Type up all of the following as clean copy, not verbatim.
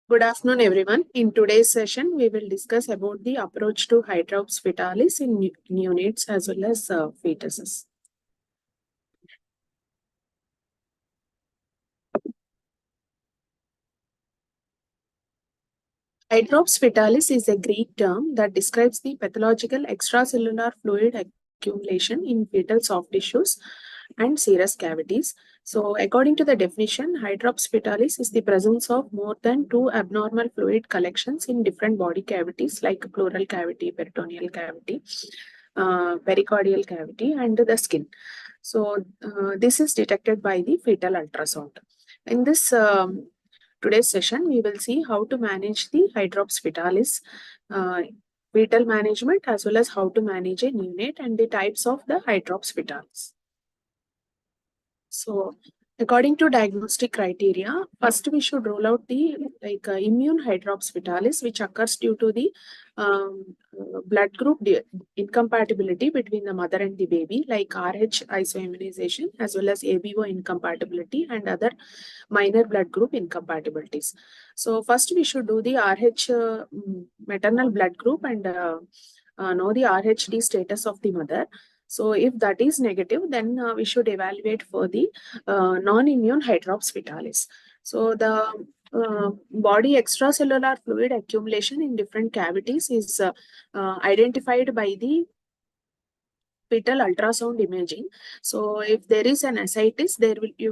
Good afternoon, everyone. In today's session, we will discuss about the approach to Hydrops Fetalis in neonates as well as fetuses. Hydrops Fetalis is a Greek term that describes the pathological extracellular fluid accumulation in fetal soft tissues and serous cavities. So, according to the definition, Hydrops Fetalis is the presence of more than two abnormal fluid collections in different body cavities like pleural cavity, peritoneal cavity, pericardial cavity, and the skin. So, this is detected by the fetal ultrasound. In this today's session, we will see how to manage the Hydrops Fetalis, fetal management, as well as how to manage a neonate and the types of the Hydrops Fetalis. So, according to diagnostic criteria, first we should rule out the immune Hydrops Fetalis, which occurs due to the blood group incompatibility between the mother and the baby, like RH isoimmunization, as well as ABO incompatibility and other minor blood group incompatibilities. So, first we should do the RH maternal blood group and know the RHD status of the mother. So if that is negative, then we should evaluate for the non-immune Hydrops Fetalis. So the body extracellular fluid accumulation in different cavities is identified by the fetal ultrasound imaging. So if there is an ascites,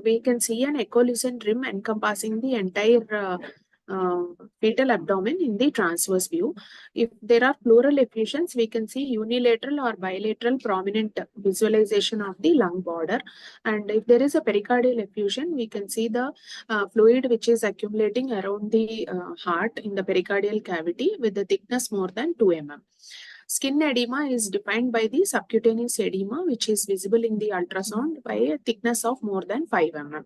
we can see an echolucent rim encompassing the entire fetal abdomen in the transverse view. If there are pleural effusions, we can see unilateral or bilateral prominent visualization of the lung border. And if there is a pericardial effusion, we can see the fluid which is accumulating around the heart in the pericardial cavity with the thickness more than 2 mm. Skin edema is defined by the subcutaneous edema, which is visible in the ultrasound by a thickness of more than 5 mm.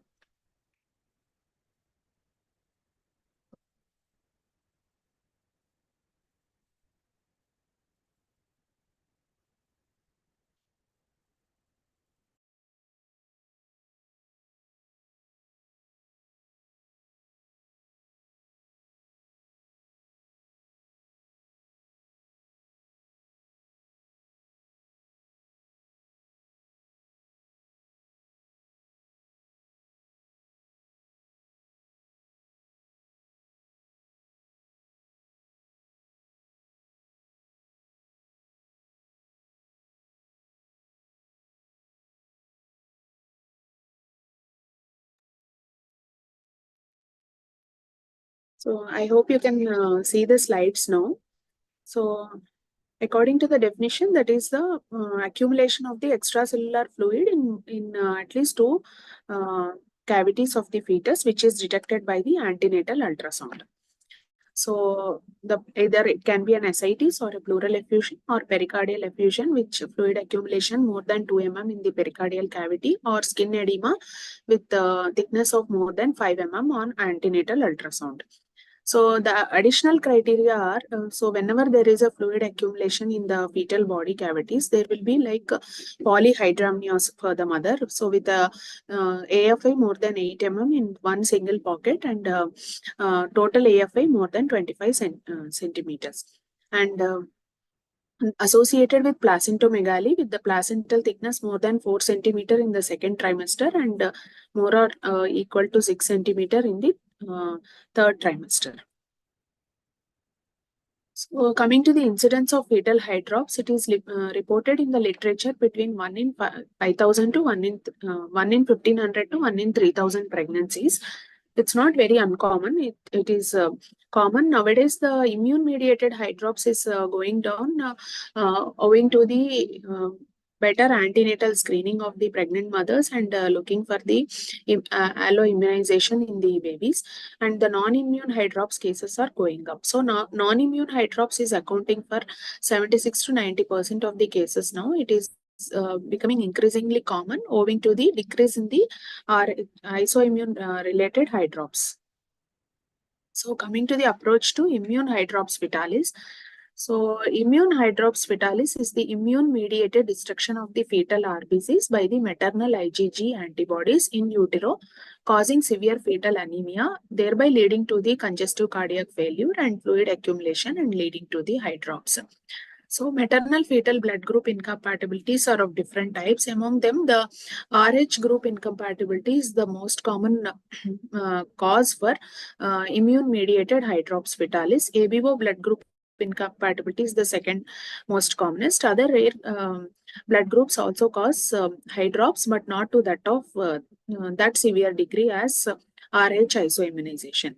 So I hope you can see the slides now. So according to the definition, that is the accumulation of the extracellular fluid in at least two cavities of the fetus, which is detected by the antenatal ultrasound. So either it can be an ascites or a pleural effusion or pericardial effusion, which fluid accumulation more than 2 mm in the pericardial cavity, or skin edema with thickness of more than 5 mm on antenatal ultrasound. So the additional criteria are, so whenever there is a fluid accumulation in the fetal body cavities, there will be like polyhydramnios for the mother. So with a AFI more than 8 mm in one single pocket and total AFI more than 25 centimeters. And associated with placentomegaly with the placental thickness more than 4 centimeter in the second trimester and more or equal to 6 centimeter in the third trimester. So coming to the incidence of fetal hydrops, it is reported in the literature between 1 in 5,000 to 1 in 1,500 to 1 in 3,000 pregnancies. It's not very uncommon. It is common nowadays. The immune-mediated hydrops is going down owing to the better antenatal screening of the pregnant mothers and looking for the alloimmunization in the babies, and the non-immune hydrops cases are going up. So non-immune hydrops is accounting for 76 to 90% of the cases now. It is becoming increasingly common owing to the decrease in the isoimmune related hydrops. So coming to the approach to immune Hydrops Fetalis. So, immune hydrops fetalis is the immune-mediated destruction of the fetal RBCs by the maternal IgG antibodies in utero, causing severe fetal anemia, thereby leading to the congestive cardiac failure and fluid accumulation and leading to the hydrops. So, maternal fetal blood group incompatibilities are of different types. Among them, the RH group incompatibility is the most common cause for immune-mediated hydrops fetalis. ABO blood group incompatibility is the second most commonest. Other rare blood groups also cause hydrops, but not to that of that severe degree as RH isoimmunization.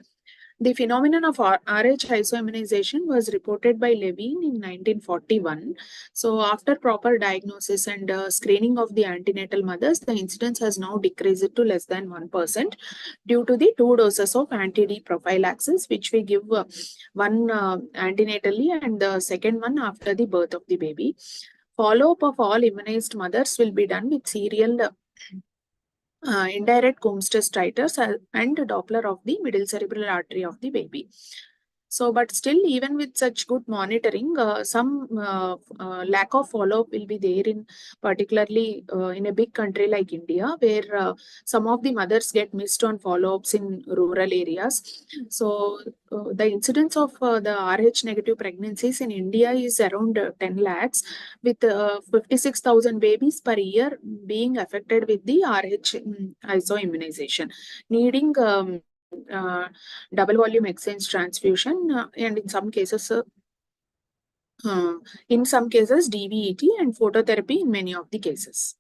The phenomenon of RH isoimmunization was reported by Levine in 1941. So, after proper diagnosis and screening of the antenatal mothers, the incidence has now decreased to less than 1% due to the 2 doses of anti-D prophylaxis, which we give one antenatally and the second one after the birth of the baby. Follow-up of all immunized mothers will be done with serial indirect KIMS titers and Doppler of the middle cerebral artery of the baby. So, but still, even with such good monitoring, some lack of follow-up will be there in particularly in a big country like India, where some of the mothers get missed on follow-ups in rural areas. So, the incidence of the RH negative pregnancies in India is around 10 lakhs, with 56,000 babies per year being affected with the RH isoimmunization, needing double volume exchange transfusion and in some cases DVET and phototherapy in many of the cases.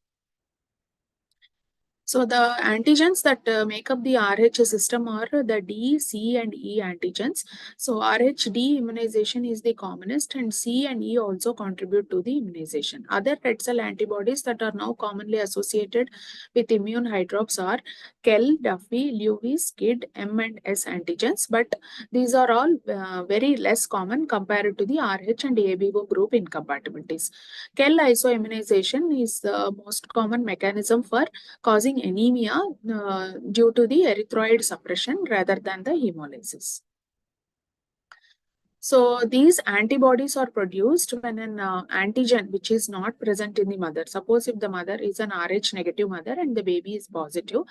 So the antigens that make up the RH system are the D, C, and E antigens. So RH-D immunization is the commonest, and C and E also contribute to the immunization. Other red cell antibodies that are now commonly associated with immune hydrops are KEL, Duffy, Lewis, SCID, M and S antigens, but these are all very less common compared to the RH and ABO group incompatibilities. KEL isoimmunization is the most common mechanism for causing anemia due to the erythroid suppression rather than the hemolysis. So these antibodies are produced when an antigen which is not present in the mother. Suppose if the mother is an RH negative mother and the baby is positive.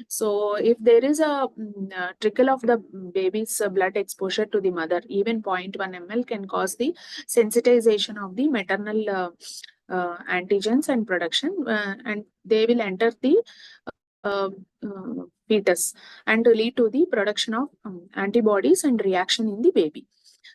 So if there is a trickle of the baby's blood exposure to the mother, even 0.1 ml can cause the sensitization of the maternal antigens and production, and they will enter the fetus and lead to the production of antibodies and reaction in the baby.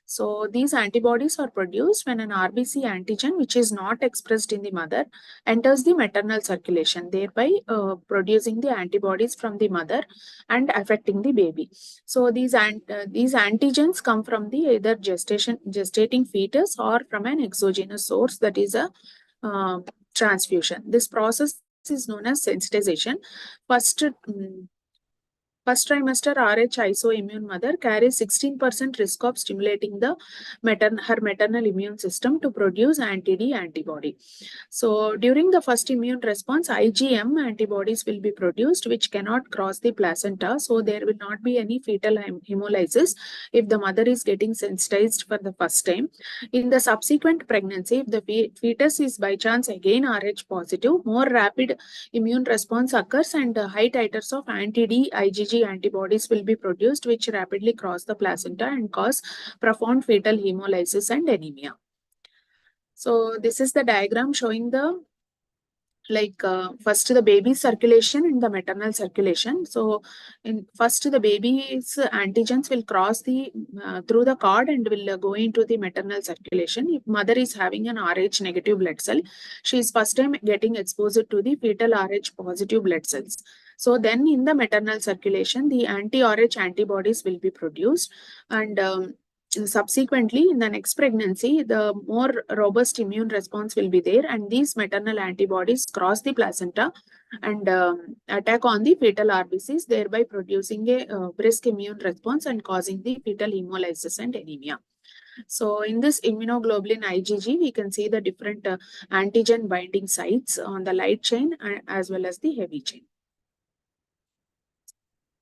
So these antibodies are produced when an RBC antigen, which is not expressed in the mother, enters the maternal circulation, thereby producing the antibodies from the mother and affecting the baby. So these antigens come from the either gestating fetus or from an exogenous source, that is a transfusion. This process is known as sensitization. First trimester RH isoimmune mother carries 16% risk of stimulating the her maternal immune system to produce anti-D antibody. So during the first immune response, IgM antibodies will be produced, which cannot cross the placenta. So there will not be any fetal hemolysis if the mother is getting sensitized for the first time. In the subsequent pregnancy, if the fetus is by chance again RH positive, more rapid immune response occurs and high titers of anti-D IgG antibodies will be produced, which rapidly cross the placenta and cause profound fetal hemolysis and anemia. So this is the diagram showing the first the baby's circulation and the maternal circulation. So first the baby's antigens will cross the through the cord and will go into the maternal circulation. If mother is having an RH negative blood cell, she is first time getting exposed to the fetal RH positive blood cells. So then in the maternal circulation, the anti-RH antibodies will be produced, and subsequently in the next pregnancy, the more robust immune response will be there, and these maternal antibodies cross the placenta and attack on the fetal RBCs, thereby producing a brisk immune response and causing the fetal hemolysis and anemia. So in this immunoglobulin IgG, we can see the different antigen binding sites on the light chain as well as the heavy chain.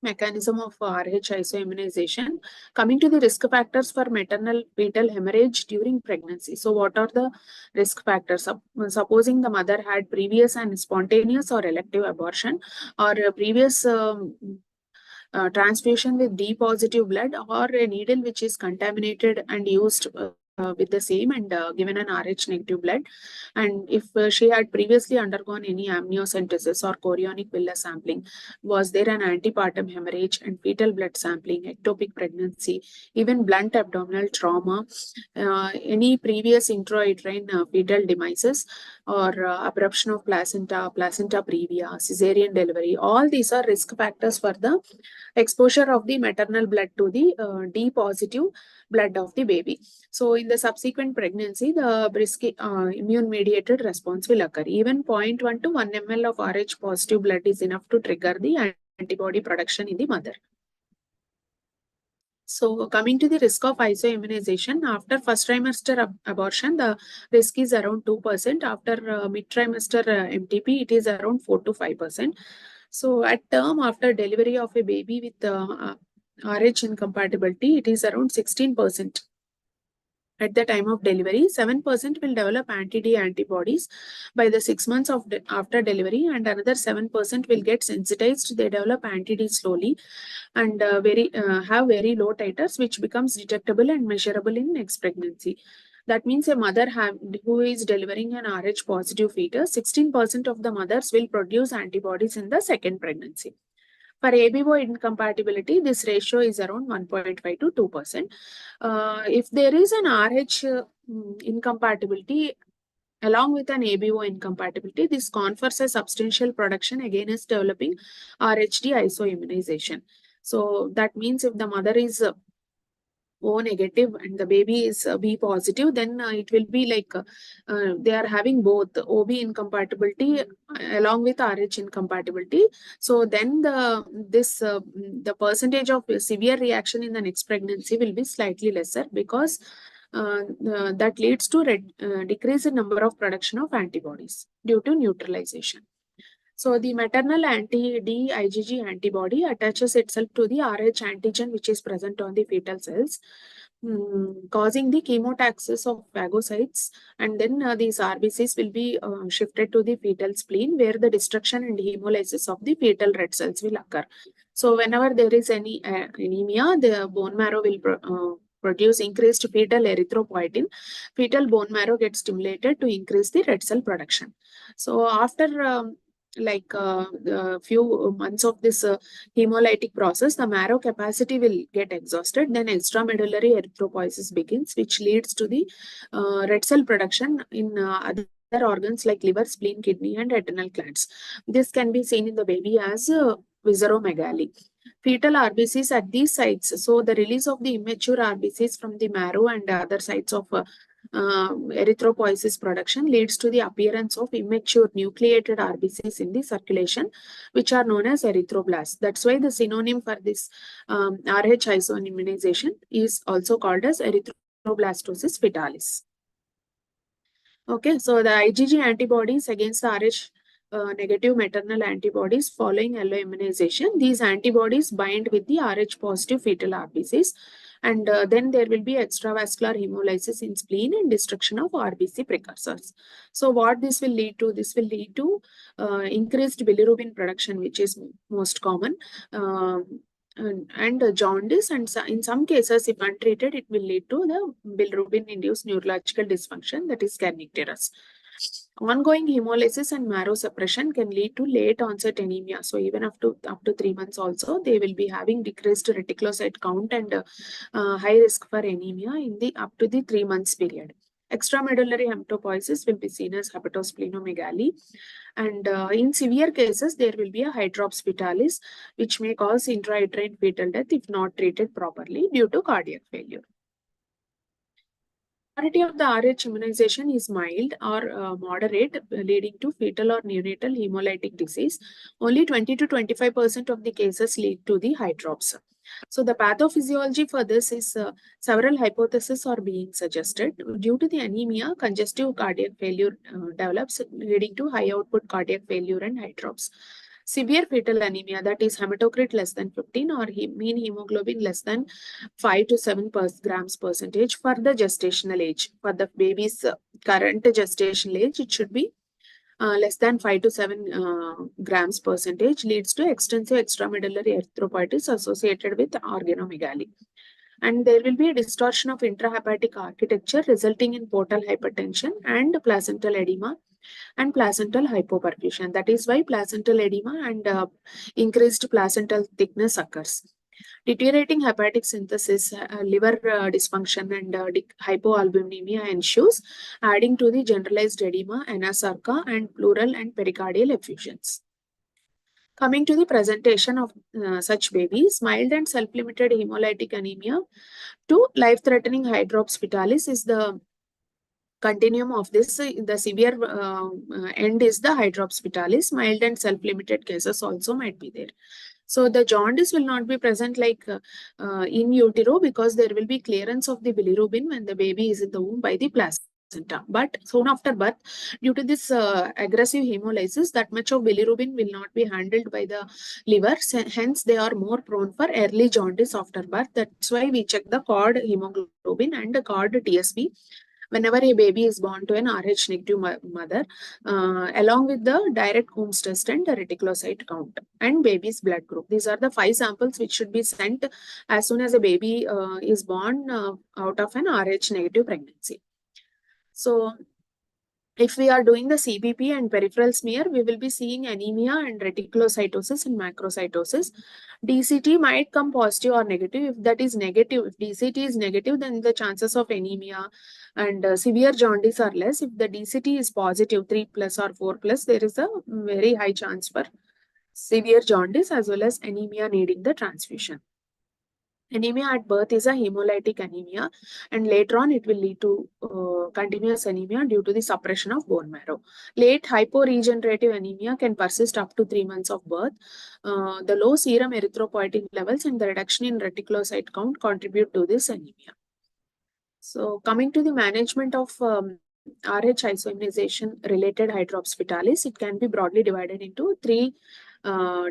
mechanism of RH isoimmunization. Coming to the risk factors for maternal fetal hemorrhage during pregnancy. So what are the risk factors? Supposing the mother had previous and spontaneous or elective abortion, or a previous transfusion with D positive blood, or a needle which is contaminated and used with the same and given an RH negative blood, and if she had previously undergone any amniocentesis or chorionic villus sampling, was there an antepartum hemorrhage and fetal blood sampling, ectopic pregnancy, even blunt abdominal trauma, any previous intrauterine fetal demises, or abruption of placenta, placenta previa, cesarean delivery, all these are risk factors for the exposure of the maternal blood to the D positive blood of the baby. So in the subsequent pregnancy, the brisk immune mediated response will occur. Even 0.1 to 1 ml of RH positive blood is enough to trigger the antibody production in the mother. So coming to the risk of isoimmunization, after first trimester abortion, the risk is around 2%. After mid-trimester MTP, it is around 4 to 5%. So at term, after delivery of a baby with RH incompatibility, it is around 16%. At the time of delivery, 7% will develop anti-D antibodies by the 6 months after delivery, and another 7% will get sensitized. They develop anti-D slowly and have very low titers, which becomes detectable and measurable in next pregnancy. That means a mother who is delivering an RH positive fetus, 16% of the mothers will produce antibodies in the second pregnancy. For ABO incompatibility, this ratio is around 1.5 to 2%. If there is an RH incompatibility along with an ABO incompatibility, this confers a substantial production against developing RHD isoimmunization. So that means if the mother is O negative and the baby is B positive, then it will be like they are having both OB incompatibility along with RH incompatibility. So then the percentage of severe reaction in the next pregnancy will be slightly lesser, because that leads to decrease in number of production of antibodies due to neutralization. So the maternal anti-D IgG antibody attaches itself to the Rh antigen which is present on the fetal cells, causing the chemotaxis of phagocytes, and then these RBCs will be shifted to the fetal spleen, where the destruction and hemolysis of the fetal red cells will occur. So whenever there is any anemia, the bone marrow will produce increased fetal erythropoietin. Fetal bone marrow gets stimulated to increase the red cell production. So after a few months of this hemolytic process, the marrow capacity will get exhausted. Then extramedullary erythropoiesis begins, which leads to the red cell production in other organs like liver, spleen, kidney, and adrenal glands. This can be seen in the baby as visceromegaly. Fetal RBCs at these sites. So the release of the immature RBCs from the marrow and other sites of erythropoiesis production leads to the appearance of immature nucleated RBCs in the circulation, which are known as erythroblasts. That's why the synonym for this RH isoimmunization is also called as erythroblastosis fetalis. Okay, so the IgG antibodies against the RH negative maternal antibodies following alloimmunization, these antibodies bind with the RH positive fetal RBCs, and then there will be extravascular hemolysis in spleen and destruction of RBC precursors. So what this will lead to? This will lead to increased bilirubin production, which is most common, and jaundice, and in some cases, if untreated, it will lead to the bilirubin-induced neurological dysfunction, that is kernicterus. Ongoing hemolysis and marrow suppression can lead to late onset anemia. So even up to 3 months also, they will be having decreased reticulocyte count and high risk for anemia in the up to the 3 months period. Extramedullary hematopoiesis will be seen as hepatosplenomegaly. And in severe cases, there will be a Hydrops Fetalis, which may cause intrauterine fetal death if not treated properly due to cardiac failure. Majority of the RH immunization is mild or moderate, leading to fetal or neonatal hemolytic disease. Only 20 to 25% of the cases lead to the hydrops. So the pathophysiology for this is several hypotheses are being suggested. Due to the anemia, congestive cardiac failure develops, leading to high output cardiac failure and hydrops. Severe fetal anemia, that is hematocrit less than 15 or mean hemoglobin less than 5 to 7 grams percentage for the gestational age. For the baby's current gestational age, it should be less than 5 to 7 grams percentage, leads to extensive extramedullary erythropoiesis associated with organomegaly. And there will be a distortion of intrahepatic architecture resulting in portal hypertension and placental edema and placental hypoperfusion. That is why placental edema and increased placental thickness occurs. Deteriorating hepatic synthesis, liver dysfunction, and hypoalbuminemia ensues, adding to the generalized edema, anasarca, and pleural and pericardial effusions. Coming to the presentation of such babies, mild and self-limited hemolytic anemia to life-threatening Hydrops Fetalis is the continuum of this. The severe end is the Hydrops Fetalis. Mild and self-limited cases also might be there. So the jaundice will not be present like in utero, because there will be clearance of the bilirubin when the baby is in the womb by the placenta. But soon after birth, due to this aggressive hemolysis, that much of bilirubin will not be handled by the liver. Hence, they are more prone for early jaundice after birth. That's why we check the cord hemoglobin and the cord TSB whenever a baby is born to an Rh negative mother, along with the direct Coombs test and the reticulocyte count and baby's blood group. These are the 5 samples which should be sent as soon as a baby is born out of an Rh negative pregnancy. So, if we are doing the CBP and peripheral smear, we will be seeing anemia and reticulocytosis and macrocytosis. DCT might come positive or negative. If that is negative, if DCT is negative, then the chances of anemia and severe jaundice are less. If the DCT is positive, 3 plus or 4 plus, there is a very high chance for severe jaundice as well as anemia needing the transfusion. Anemia at birth is a hemolytic anemia, and later on it will lead to continuous anemia due to the suppression of bone marrow. Late hyporegenerative anemia can persist up to 3 months of birth. The low serum erythropoietin levels and the reduction in reticulocyte count contribute to this anemia. So, coming to the management of Rh isoimmunization related Hydrops Fetalis, it can be broadly divided into 3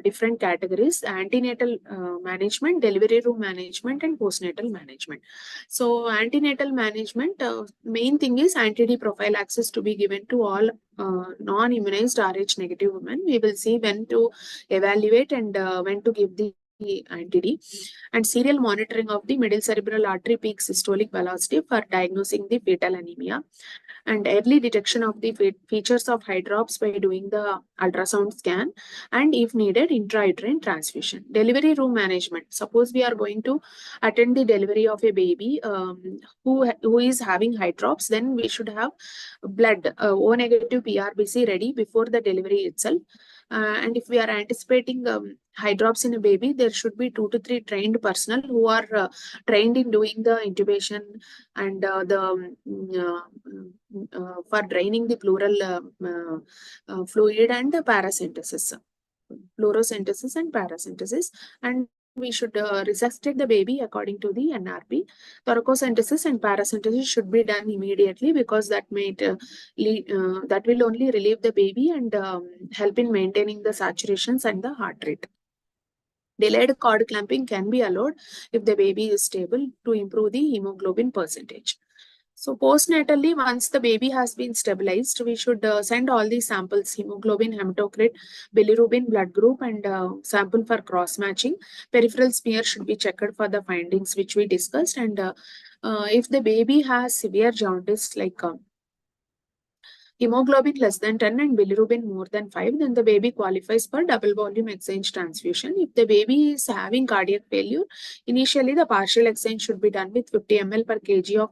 different categories: antenatal management, delivery room management, and postnatal management. So, antenatal management, main thing is anti-D prophylaxis to be given to all non-immunized Rh negative women. We will see when to evaluate and when to give the anti-D, and serial monitoring of the middle cerebral artery peak systolic velocity for diagnosing the fetal anemia, and early detection of the features of hydrops by doing the ultrasound scan, and if needed, intrauterine transfusion. Delivery room management. Suppose we are going to attend the delivery of a baby who is having hydrops, then we should have blood, O negative PRBC ready before the delivery itself. And if we are anticipating hydrops in a baby, there should be 2 to 3 trained personnel who are trained in doing the intubation and for draining the pleural fluid and the paracentesis, fluorocentesis and paracentesis, and we should resuscitate the baby according to the NRP. Thoracocentesis and paracentesis should be done immediately, because that that will only relieve the baby and help in maintaining the saturations and the heart rate. Delayed cord clamping can be allowed if the baby is stable to improve the hemoglobin percentage. So postnatally, once the baby has been stabilized, we should send all these samples: hemoglobin, hematocrit, bilirubin, blood group, and sample for cross-matching. Peripheral smear should be checked for the findings which we discussed. And if the baby has severe jaundice, like hemoglobin less than 10 and bilirubin more than 5, then the baby qualifies for double volume exchange transfusion. If the baby is having cardiac failure, initially the partial exchange should be done with 50 ml per kg of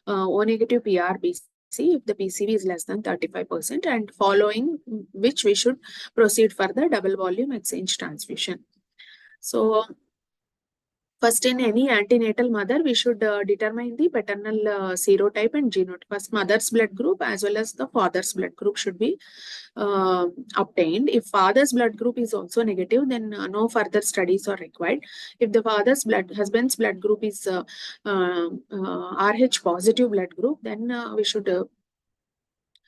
O negative PRBC if the PCV is less than 35%, and following which we should proceed for the double volume exchange transfusion. So, first, in any antenatal mother, we should determine the paternal serotype and genotype. First, mother's blood group as well as the father's blood group should be obtained. If father's blood group is also negative, then no further studies are required. If the husband's blood group is Rh positive blood group, then we should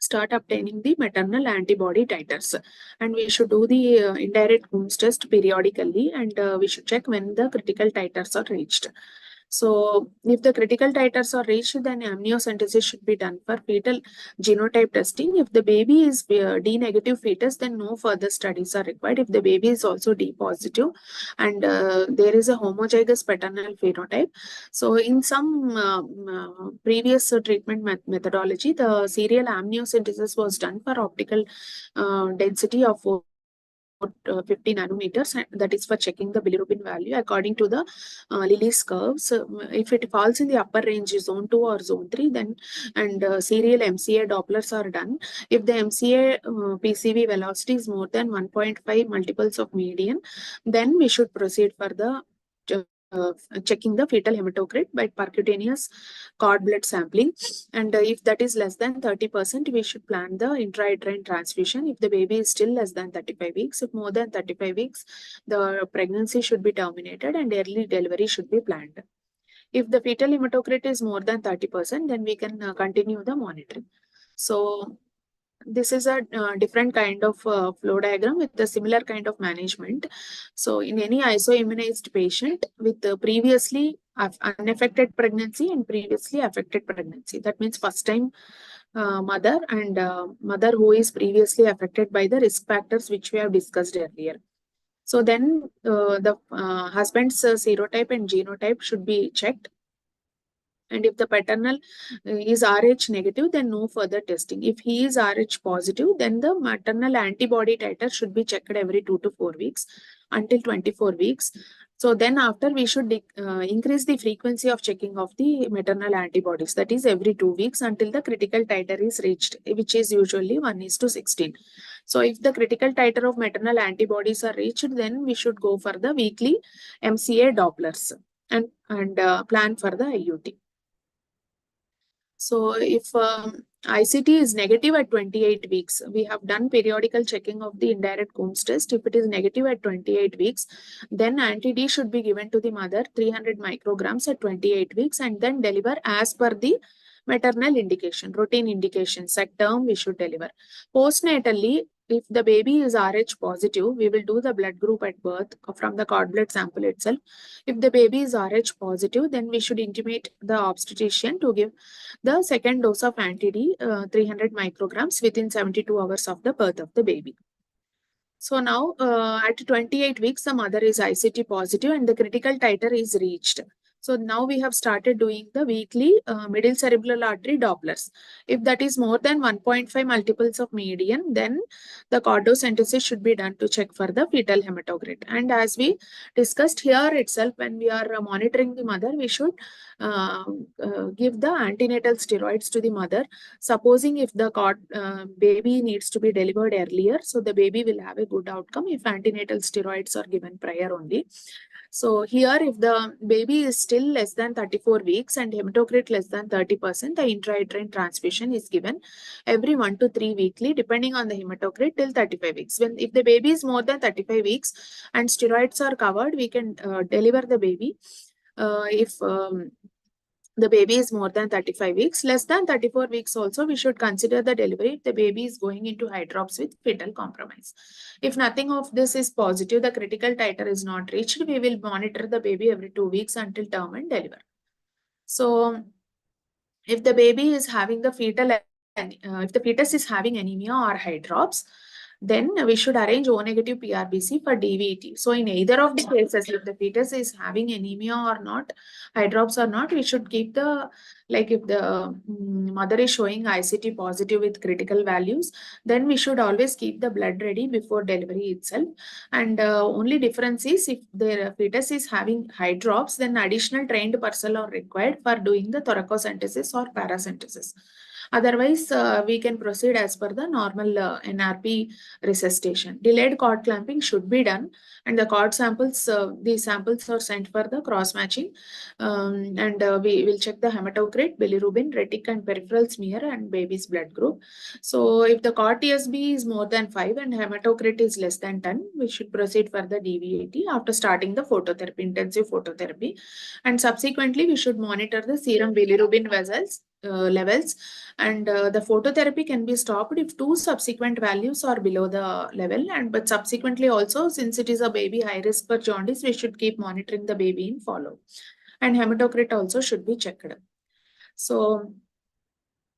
start obtaining the maternal antibody titers, and we should do the indirect KIMS test periodically, and we should check when the critical titers are reached. So if the critical titers are reached, then amniocentesis should be done for fetal genotype testing. If the baby is D negative fetus, then no further studies are required. If the baby is also D positive and there is a homozygous paternal phenotype, so in some previous treatment methodology, the serial amniocentesis was done for optical density of 50 nanometers, and that is for checking the bilirubin value according to the Lilly's curve. So if it falls in the upper range, zone 2 or zone 3, then and serial MCA Dopplers are done. If the MCA PCV velocity is more than 1.5 multiples of median, then we should proceed for the checking the fetal hematocrit by percutaneous cord blood sampling, and if that is less than 30%, we should plan the intrauterine transfusion. If the baby is still less than 35 weeks, if more than 35 weeks, the pregnancy should be terminated and early delivery should be planned. If the fetal hematocrit is more than 30%, then we can continue the monitoring. So this is a different kind of flow diagram with a similar kind of management. So in any isoimmunized patient with previously unaffected pregnancy and previously affected pregnancy, that means first time mother and mother who is previously affected by the risk factors which we have discussed earlier. So then the husband's serotype and genotype should be checked. And if the paternal is Rh negative, then no further testing. If he is Rh positive, then the maternal antibody titer should be checked every 2 to 4 weeks until 24 weeks. So then after we should increase the frequency of checking of the maternal antibodies, that is every 2 weeks until the critical titer is reached, which is usually 1:16. So if the critical titer of maternal antibodies are reached, then we should go for the weekly MCA Dopplers and plan for the IUT. So if ICT is negative at 28 weeks, we have done periodical checking of the indirect KIMS test. If it is negative at 28 weeks, then anti-D should be given to the mother 300 micrograms at 28 weeks and then deliver as per the maternal indication, routine indications. At term, we should deliver. Postnatally, if the baby is Rh positive, we will do the blood group at birth from the cord blood sample itself. If the baby is Rh positive, then we should intimate the obstetrician to give the second dose of anti-D, 300 micrograms within 72 hours of the birth of the baby. So now at 28 weeks, the mother is ICT positive and the critical titer is reached. So now we have started doing the weekly middle cerebral artery Dopplers. If that is more than 1.5 multiples of median, then the chordocentesis should be done to check for the fetal hematocrit. And as we discussed here itself, when we are monitoring the mother, we should give the antenatal steroids to the mother. Supposing if the baby needs to be delivered earlier, so the baby will have a good outcome if antenatal steroids are given prior only. So here, if the baby is still less than 34 weeks and hematocrit less than 30%, the intrauterine transfusion is given every 1 to 3 weekly, depending on the hematocrit till 35 weeks. If the baby is more than 35 weeks and steroids are covered, we can deliver the baby. If the baby is more than 35 weeks, less than 34 weeks also, we should consider the delivery if the baby is going into hydrops with fetal compromise. If nothing of this is positive, the critical titer is not reached, we will monitor the baby every 2 weeks until term and deliver. So if the baby is having the fetal, if the fetus is having anemia or hydrops, then we should arrange O negative PRBC for DVT. So in either of the cases, if the fetus is having anemia or not, hydrops or not, we should keep the, like if the mother is showing ICT positive with critical values, then we should always keep the blood ready before delivery itself. And only difference is if the fetus is having hydrops, then additional trained personnel are required for doing the thoracocentesis or paracentesis. Otherwise, we can proceed as per the normal NRP resuscitation. Delayed cord clamping should be done, and the cord samples, these samples are sent for the cross matching, and we will check the hematocrit, bilirubin, retic and peripheral smear, and baby's blood group. So if the cord TSB is more than 5 and hematocrit is less than 10, we should proceed for the DVAT after starting the phototherapy, intensive phototherapy, and subsequently we should monitor the serum bilirubin vessels levels, and the phototherapy can be stopped if 2 subsequent values are below the level, and but subsequently also, since it is a baby high risk for jaundice, we should keep monitoring the baby in follow, and hematocrit also should be checked. So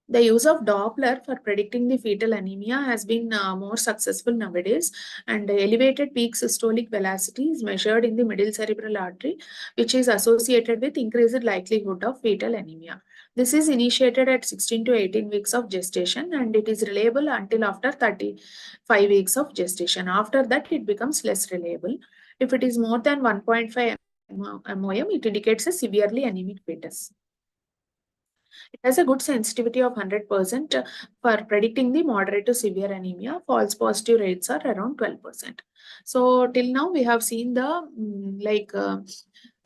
the use of Doppler for predicting the fetal anemia has been more successful nowadays, and elevated peak systolic velocity is measured in the middle cerebral artery, which is associated with increased likelihood of fetal anemia. This is initiated at 16 to 18 weeks of gestation, and it is reliable until after 35 weeks of gestation. After that, it becomes less reliable. If it is more than 1.5 MOM, it indicates a severely anemic fetus. It has a good sensitivity of 100% for predicting the moderate to severe anemia. False positive rates are around 12%. So till now we have seen the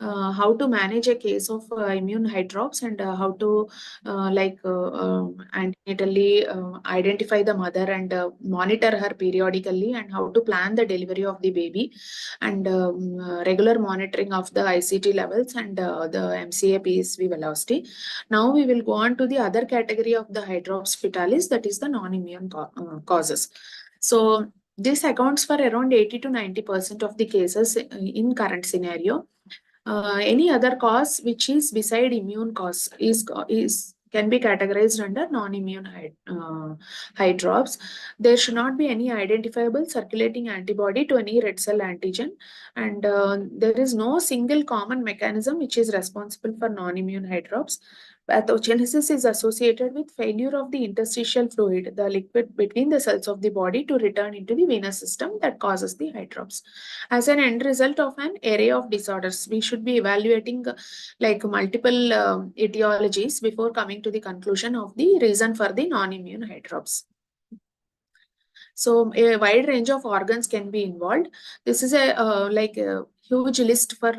how to manage a case of immune hydrops, and how to antenatally identify the mother and monitor her periodically, and how to plan the delivery of the baby, and regular monitoring of the ICT levels and the MCA PSV velocity. Now we will go on to the other category of the Hydrops Fetalis, that is the non-immune causes. So this accounts for around 80 to 90% of the cases in current scenario. Any other cause which is beside immune cause is can be categorized under non-immune hydrops. There should not be any identifiable circulating antibody to any red cell antigen, and there is no single common mechanism which is responsible for non-immune hydrops. Pathogenesis is associated with failure of the interstitial fluid, the liquid between the cells of the body, to return into the venous system that causes the hydrops. As an end result of an array of disorders, we should be evaluating multiple etiologies before coming to the conclusion of the reason for the non-immune hydrops. So a wide range of organs can be involved. This is a huge list for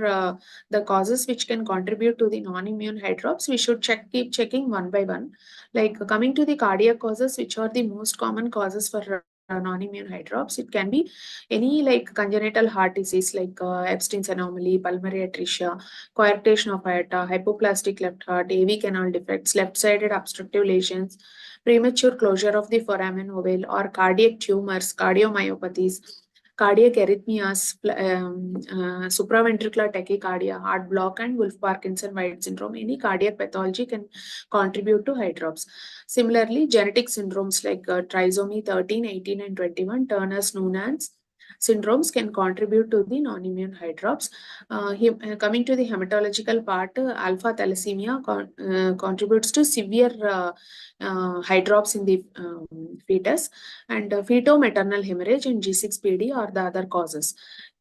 the causes which can contribute to the non-immune hydrops. We should keep checking one by one. Like coming to the cardiac causes, which are the most common causes for non-immune hydrops. It can be any congenital heart disease like Epstein's anomaly, pulmonary atresia, coarctation of aorta, hypoplastic left heart, AV canal defects, left-sided obstructive lesions, premature closure of the foramen ovale, or cardiac tumors, cardiomyopathies, cardiac arrhythmias, supraventricular tachycardia, heart block, and Wolff-Parkinson-White syndrome. Any cardiac pathology can contribute to hydrops. Similarly, genetic syndromes like trisomy 13, 18, and 21, Turner's, Noonan's syndromes can contribute to the non-immune hydrops. Coming to the hematological part, alpha thalassemia contributes to severe hydrops in the fetus, and feto-maternal hemorrhage and G6PD are the other causes.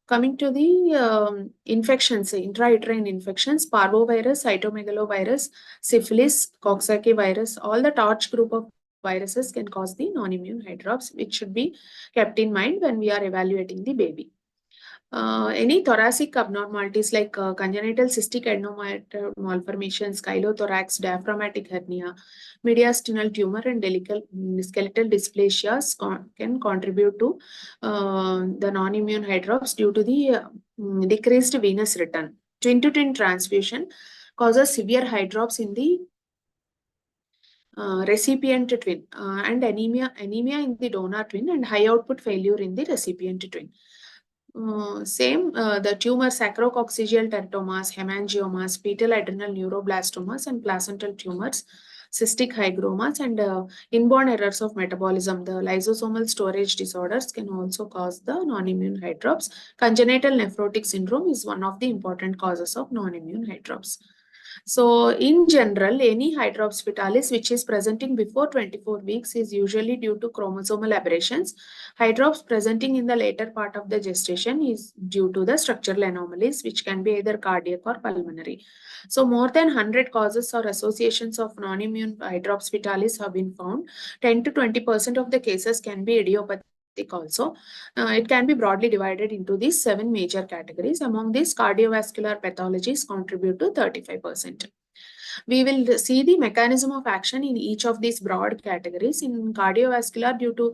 Coming to the infections, intrauterine infections, parvovirus, cytomegalovirus, syphilis, Coxsackie virus, all the Torch group of viruses can cause the non-immune hydrops, which should be kept in mind when we are evaluating the baby. Any thoracic abnormalities like congenital cystic adenomyoid malformations, chylothorax, diaphragmatic hernia, mediastinal tumor, and skeletal dysplasias can contribute to the non-immune hydrops due to the decreased venous return. Twin-to-twin transfusion causes severe hydrops in the recipient twin, and anemia in the donor twin, and high output failure in the recipient twin. The tumor sacrococcygeal teratomas, hemangiomas, fetal adrenal neuroblastomas, and placental tumors, cystic hygromas, and inborn errors of metabolism, the lysosomal storage disorders, can also cause the non-immune hydrops. Congenital nephrotic syndrome is one of the important causes of non-immune hydrops. So in general, any Hydrops Fetalis which is presenting before 24 weeks is usually due to chromosomal aberrations. Hydrops presenting in the later part of the gestation is due to the structural anomalies, which can be either cardiac or pulmonary. So more than 100 causes or associations of non-immune Hydrops Fetalis have been found. 10 to 20% of the cases can be idiopathic also. It can be broadly divided into these 7 major categories. Among these, cardiovascular pathologies contribute to 35%. We will see the mechanism of action in each of these broad categories. In cardiovascular, due to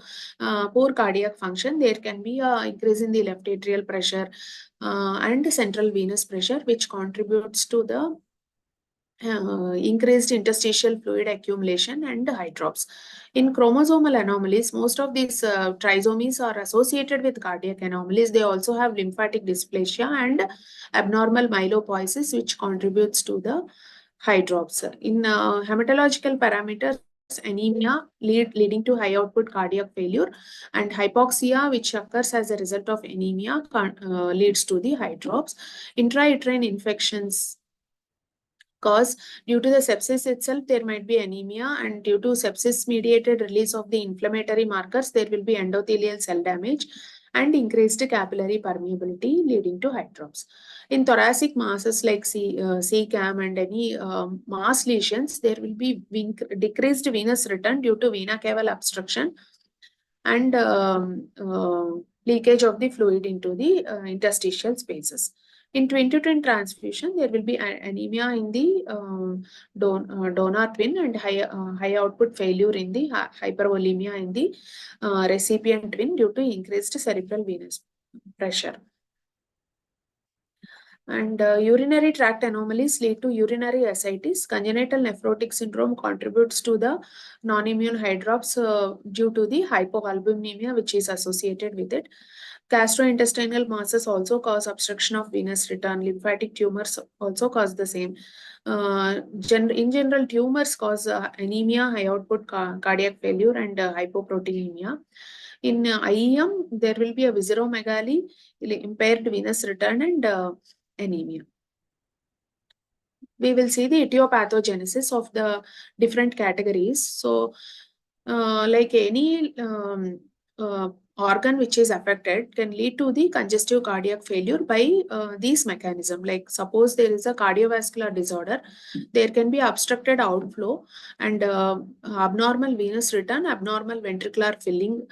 poor cardiac function, there can be an increase in the left atrial pressure and central venous pressure, which contributes to the increased interstitial fluid accumulation and hydrops. In chromosomal anomalies, most of these trisomies are associated with cardiac anomalies. They also have lymphatic dysplasia and abnormal myelopoiesis, which contributes to the hydrops. In hematological parameters, anemia leading to high output cardiac failure, and hypoxia, which occurs as a result of anemia, leads to the hydrops. Intrauterine infections cause, due to the sepsis itself, there might be anemia, and due to sepsis mediated release of the inflammatory markers, there will be endothelial cell damage and increased capillary permeability, leading to hydrops. In thoracic masses like CCAM and any mass lesions, there will be decreased venous return due to vena cava obstruction and leakage of the fluid into the interstitial spaces. In twin to twin transfusion, there will be anemia in the donor twin and high output failure in the hypervolemia in the recipient twin due to increased cerebral venous pressure. And urinary tract anomalies lead to urinary ascites. Congenital nephrotic syndrome contributes to the non-immune hydrops due to the hypoalbuminemia, which is associated with it. Gastrointestinal masses also cause obstruction of venous return. Lymphatic tumors also cause the same. In general, tumors cause anemia, high output cardiac failure, and hypoproteinemia. In IEM, there will be a visceromegaly, impaired venous return, and anemia. We will see the etiopathogenesis of the different categories. So, like any organ which is affected can lead to the congestive cardiac failure by these mechanisms. Like suppose there is a cardiovascular disorder, there can be obstructed outflow and abnormal venous return, abnormal ventricular filling,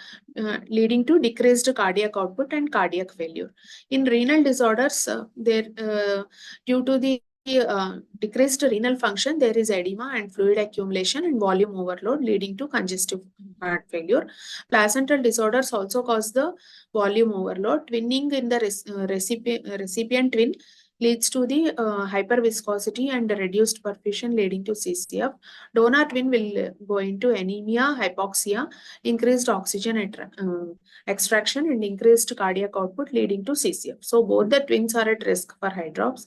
leading to decreased cardiac output and cardiac failure. In renal disorders, due to the decreased renal function, there is edema and fluid accumulation and volume overload, leading to congestive heart failure. Placental disorders also cause the volume overload. Twinning in the recipient twin leads to the hyperviscosity and reduced perfusion, leading to CCF. Donor twin will go into anemia, hypoxia, increased oxygen extraction, and increased cardiac output, leading to CCF. So both the twins are at risk for hydrops.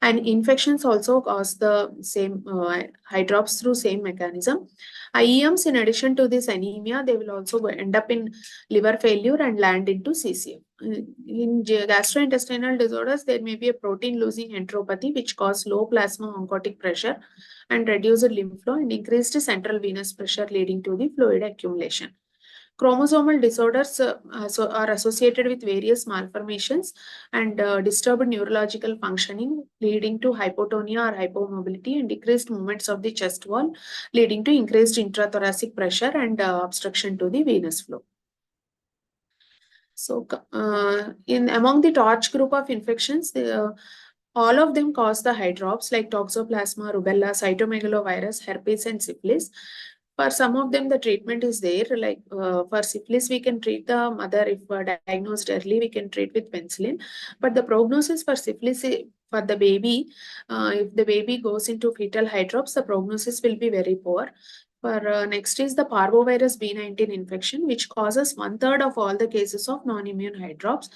And infections also cause the same hydrops through same mechanism. IEMs, in addition to this anemia, they will also end up in liver failure and land into CCF. In gastrointestinal disorders, there may be a protein-losing enteropathy, which cause low plasma oncotic pressure and reduced lymph flow and increased central venous pressure, leading to the fluid accumulation. Chromosomal disorders are associated with various malformations and disturbed neurological functioning, leading to hypotonia or hypomobility and decreased movements of the chest wall, leading to increased intrathoracic pressure and obstruction to the venous flow. So, among the TORCH group of infections, all of them cause the hydrops like toxoplasma, rubella, cytomegalovirus, herpes, and syphilis. For some of them, the treatment is there. Like for syphilis, we can treat the mother. If diagnosed early, we can treat with penicillin. But the prognosis for syphilis for the baby, if the baby goes into fetal hydrops, the prognosis will be very poor. For next is the parvovirus B19 infection, which causes 1/3 of all the cases of non-immune hydrops.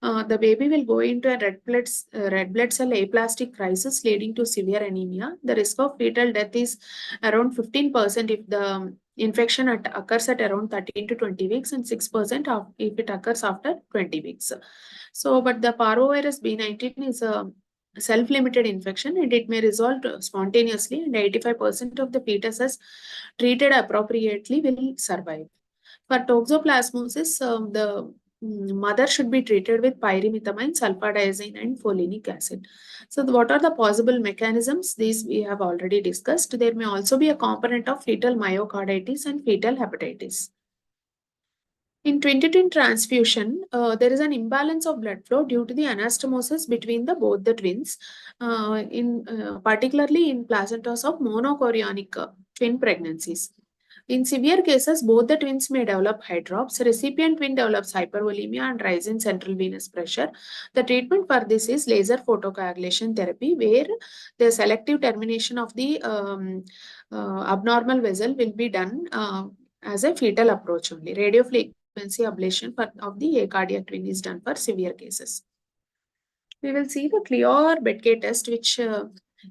The baby will go into a red blood cell aplastic crisis, leading to severe anemia. The risk of fetal death is around 15% if the infection occurs at around 13 to 20 weeks and 6% if it occurs after 20 weeks. So, but the parvovirus B19 is a self-limited infection and it may resolve spontaneously, and 85% of the fetuses treated appropriately will survive. For toxoplasmosis, the mother should be treated with pyrimethamine, sulfadiazine, and folinic acid. So, what are the possible mechanisms? These we have already discussed. There may also be a component of fetal myocarditis and fetal hepatitis. In twin-to-twin transfusion, there is an imbalance of blood flow due to the anastomosis between both the twins, particularly in placentas of monochorionic twin pregnancies. In severe cases, both the twins may develop hydrops. Recipient twin develops hypervolemia and rise in central venous pressure. The treatment for this is laser photocoagulation therapy, where the selective termination of the abnormal vessel will be done as a fetal approach only. Radiofrequency ablation of the cardiac twin is done for severe cases. We will see the clear Bedke test, which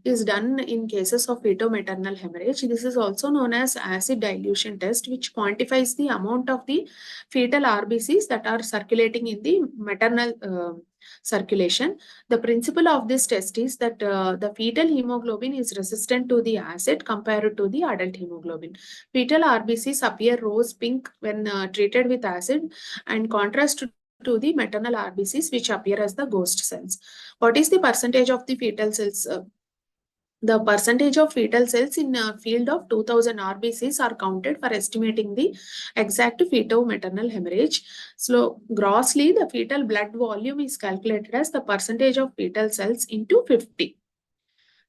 is done in cases of feto-maternal hemorrhage. This is also known as acid dilution test, which quantifies the amount of the fetal RBCs that are circulating in the maternal circulation. The principle of this test is that the fetal hemoglobin is resistant to the acid compared to the adult hemoglobin. Fetal RBCs appear rose pink when treated with acid, and contrast to the maternal RBCs, which appear as the ghost cells. What is the percentage of the fetal cells? The percentage of fetal cells in a field of 2000 RBCs are counted for estimating the exact feto-maternal hemorrhage. So, grossly, the fetal blood volume is calculated as the percentage of fetal cells into 50.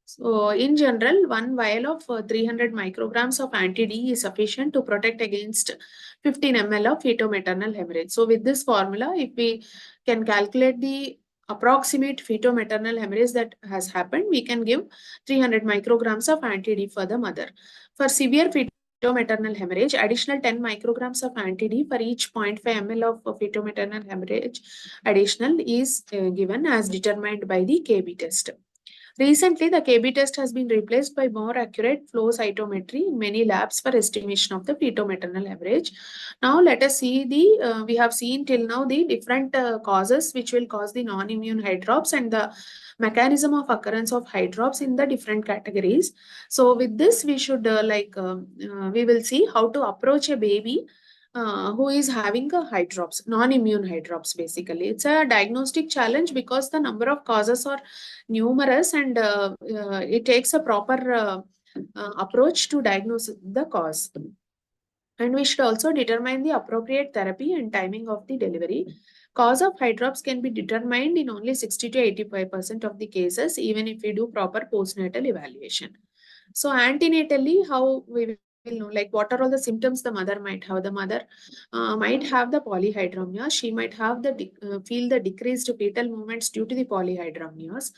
So, in general, one vial of 300 micrograms of anti-D is sufficient to protect against 15 ml of feto-maternal hemorrhage. So, with this formula, if we can calculate the approximate feto-maternal hemorrhage that has happened, we can give 300 micrograms of anti-D for the mother. For severe feto-maternal hemorrhage, additional 10 micrograms of anti-D for each 0.5 ml of feto-maternal hemorrhage additional is given as determined by the KB test. Recently, the KB test has been replaced by more accurate flow cytometry in many labs for estimation of the feto-maternal hemorrhage. Now, let us see we have seen till now the different causes which will cause the non-immune hydrops and the mechanism of occurrence of hydrops in the different categories. So, with this, we should we will see how to approach a baby who is having a hydrops, non-immune hydrops basically. It's a diagnostic challenge because the number of causes are numerous, and it takes a proper approach to diagnose the cause. And we should also determine the appropriate therapy and timing of the delivery. Cause of hydrops can be determined in only 60 to 85% of the cases, even if we do proper postnatal evaluation. So antenatally, how we will know, like what are all the symptoms the mother might have. The mother might have the polyhydramnios. She might have feel the decreased fetal movements due to the polyhydramnios,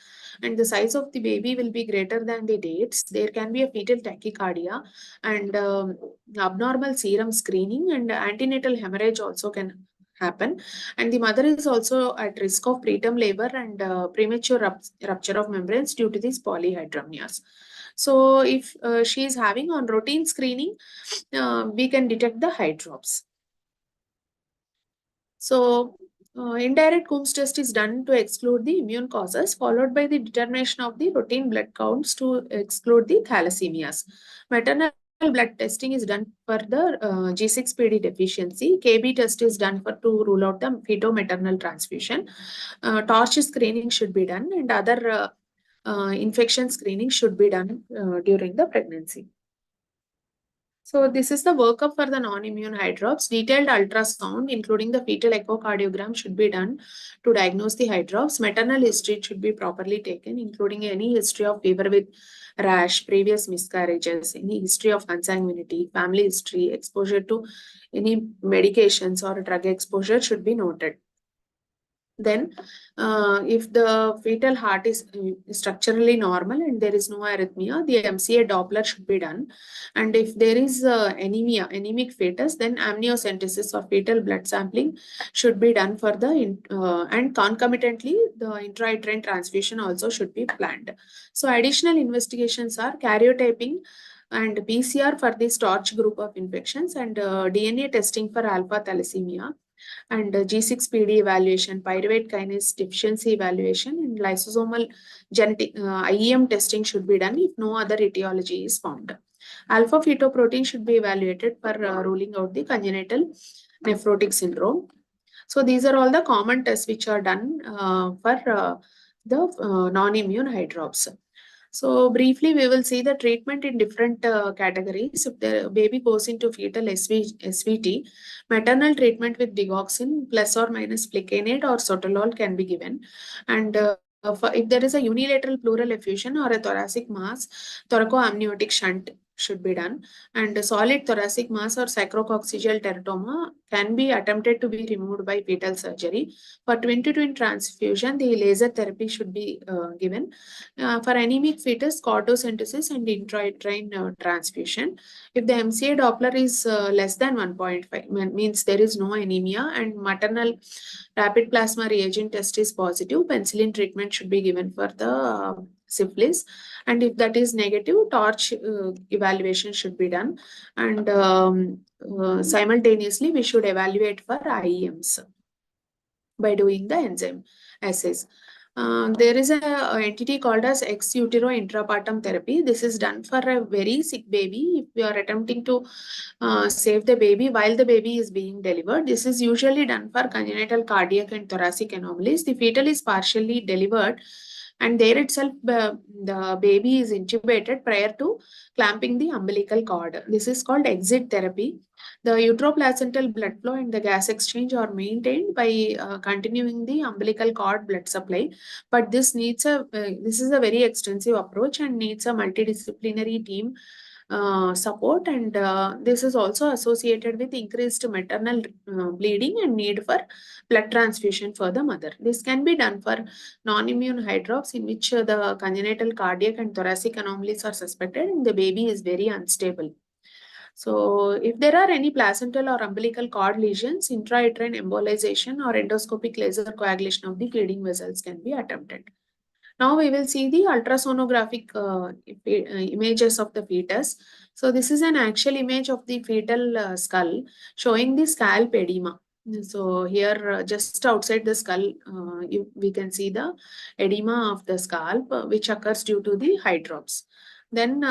and the size of the baby will be greater than the dates. There can be a fetal tachycardia and abnormal serum screening, and antenatal hemorrhage also can happen, and the mother is also at risk of preterm labor and premature rupture of membranes due to these polyhydramnios. So if she is having on routine screening, we can detect the hydrops. So indirect Coombs test is done to exclude the immune causes, followed by the determination of the routine blood counts to exclude the thalassemias. Maternal blood testing is done for the G6PD deficiency. KB test is done to rule out the feto-maternal transfusion. Torch screening should be done, and other infection screening should be done during the pregnancy. So this is the workup for the non-immune hydrops. Detailed ultrasound, including the fetal echocardiogram, should be done to diagnose the hydrops. Maternal history should be properly taken, including any history of fever with rash, previous miscarriages, any history of consanguinity, family history, exposure to any medications or drug exposure should be noted. Then, if the fetal heart is structurally normal and there is no arrhythmia, the MCA Doppler should be done. And if there is anemia, anemic fetus, then amniocentesis or fetal blood sampling should be done for the, and concomitantly, the intrauterine transfusion also should be planned. So, additional investigations are karyotyping and PCR for the starch group of infections, and DNA testing for alpha thalassemia, and G6PD evaluation, pyruvate kinase deficiency evaluation, and lysosomal genetic IEM testing should be done if no other etiology is found. Alpha fetoprotein should be evaluated for ruling out the congenital nephrotic syndrome. So these are all the common tests which are done for the non-immune hydrops. So briefly, we will see the treatment in different categories. If the baby goes into fetal SVT, maternal treatment with digoxin plus or minus flecainide or sotalol can be given. And if there is a unilateral pleural effusion or a thoracic mass, thoracoamniotic shunt should be done, and solid thoracic mass or sacrococcygeal teratoma can be attempted to be removed by fetal surgery. For twin-to-twin transfusion, the laser therapy should be given. For anemic fetus, cortosynthesis and intrauterine transfusion. If the MCA Doppler is less than 1.5, means there is no anemia and maternal rapid plasma reagent test is positive, penicillin treatment should be given for the syphilis. And if that is negative, torch evaluation should be done. And simultaneously, we should evaluate for IEMs by doing the enzyme assays. There is a entity called as ex utero intrapartum therapy. This is done for a very sick baby. If we are attempting to save the baby while the baby is being delivered, this is usually done for congenital cardiac and thoracic anomalies. The fetal is partially delivered, and there itself the baby is intubated prior to clamping the umbilical cord. This is called exit therapy. The uteroplacental blood flow and the gas exchange are maintained by continuing the umbilical cord blood supply. But this needs this is a very extensive approach and needs a multidisciplinary team support, and this is also associated with increased maternal bleeding and need for blood transfusion for the mother. This can be done for non-immune hydrops in which the congenital cardiac and thoracic anomalies are suspected and the baby is very unstable. So if there are any placental or umbilical cord lesions, intrauterine embolization or endoscopic laser coagulation of the feeding vessels can be attempted. Now we will see the ultrasonographic images of the fetus. So this is an actual image of the fetal skull showing the scalp edema. So here just outside the skull, we can see the edema of the scalp which occurs due to the hydrops. Then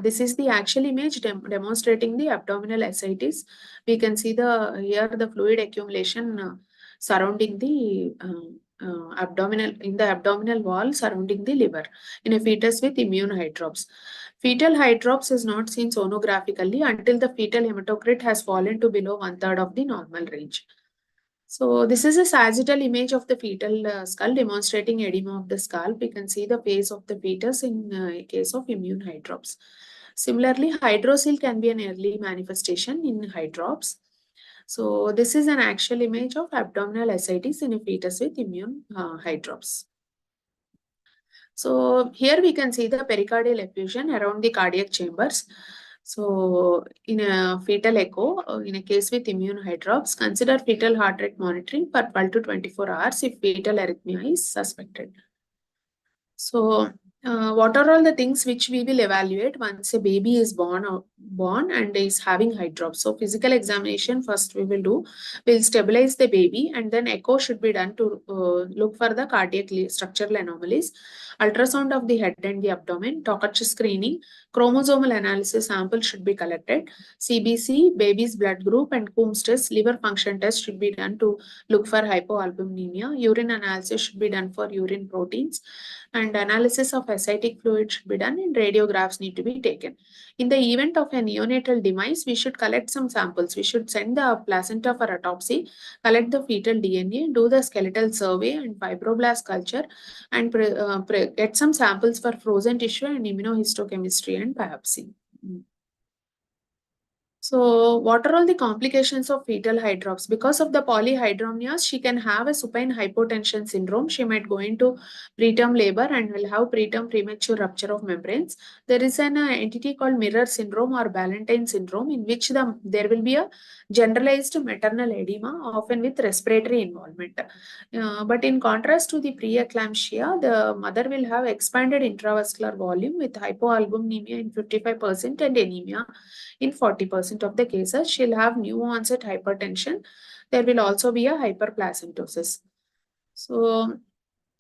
this is the actual image demonstrating the abdominal ascites. We can see here the fluid accumulation surrounding the abdominal wall surrounding the liver in a fetus with immune hydrops. Fetal hydrops is not seen sonographically until the fetal hematocrit has fallen to below 1/3 of the normal range. So this is a sagittal image of the fetal skull demonstrating edema of the scalp. We can see the face of the fetus in case of immune hydrops. Similarly, hydrocele can be an early manifestation in hydrops. So this is an actual image of abdominal ascites in a fetus with immune hydrops. So here we can see the pericardial effusion around the cardiac chambers. So in a fetal echo, in a case with immune hydrops, consider fetal heart rate monitoring for 12 to 24 hours if fetal arrhythmia is suspected. So what are all the things which we will evaluate once a baby is born and is having hydrops? So physical examination first we will do. We'll stabilize the baby and then echo should be done to look for the cardiac structural anomalies. Ultrasound of the head and the abdomen, Tokachi screening, chromosomal analysis sample should be collected. CBC, baby's blood group and KIMS test, liver function test should be done to look for hypoalbuminemia. Urine analysis should be done for urine proteins. And analysis of ascitic fluid should be done and radiographs need to be taken. In the event of a neonatal demise, we should collect some samples. We should send the placenta for autopsy, collect the fetal DNA, do the skeletal survey and fibroblast culture, and get some samples for frozen tissue and immunohistochemistry and biopsy. So what are all the complications of fetal hydrops? Because of the polyhydramnios, she can have a supine hypotension syndrome. She might go into preterm labor and will have preterm premature rupture of membranes. There is an entity called mirror syndrome or Ballantine syndrome in which there will be a generalized maternal edema, often with respiratory involvement. But in contrast to the preeclampsia, the mother will have expanded intravascular volume with hypoalbuminemia in 55% and anemia in 40% of the cases. She'll have new onset hypertension. There will also be a hyperplacentosis. So